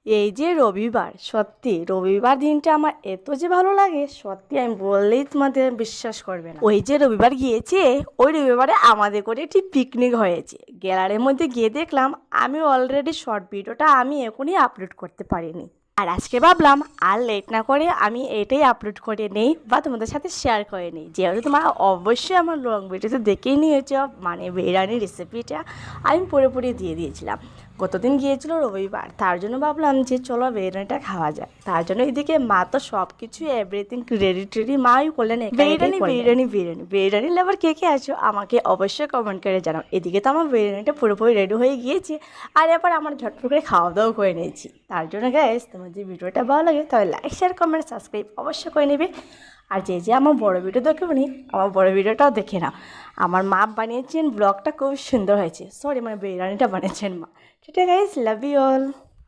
এই যে রবিবার, সত্যি রবিবার দিনটা আমার এত যে ভালো লাগে, সত্যি আমি বললেই তোমাদের বিশ্বাস করবে না। ওই যে রবিবার গিয়েছে, ওই রবিবারে আমাদের করে একটি পিকনিক হয়েছে। গ্যালারির মধ্যে গিয়ে দেখলাম আমি অলরেডি শর্ট ভিডিওটা আমি এখনই আপলোড করতে পারিনি। আর আজকে ভাবলাম আর লেট না করে আমি এটাই আপলোড করে নেই বা তোমাদের সাথে শেয়ার করে নিই, যেহেতু তোমরা অবশ্যই আমার লং ভিডিওতে দেখেই নিয়েছ। মানে বিরিয়ানির রেসিপিটা আমি পুরোপুরি দিয়ে দিয়েছিলাম। গতদিন গিয়েছিল রবিবার, তার জন্য ভাবলাম যে চলো বিরিয়ানিটা খাওয়া যায়। তার জন্য এদিকে মা তো সব কিছু এভরিথিং রেডি টেডি মাই করলেন। বিরিয়ানি বিরিয়ানি বিরিয়ানি বিরিয়ানি লেবার কে কে আছো আমাকে অবশ্যই কমেন্ট করে জানাও। এদিকে তো আমার বিরিয়ানিটা পুরোপুরি রেডি হয়ে গিয়েছে, আর এবার আমার ঝটপট করে খাওয়া দাওয়া করে নিয়েছি। তার জন্য গাইস, তোমার যদি ভিডিওটা ভালো লাগে তাহলে লাইক শেয়ার কমেন্ট সাবস্ক্রাইব অবশ্যই করে নেবে। আর যে যে আমার বড় ভিডিও দেখেনি, আমার বড় ভিডিওটাও দেখে নাও। আমার মা বানিয়েছেন, ব্লগটা খুব সুন্দর হয়েছে। সরি, মানে বিরিয়ানিটা বানিয়েছেন মা। ঠিক আছে গাইস, লাভ ইউ অল।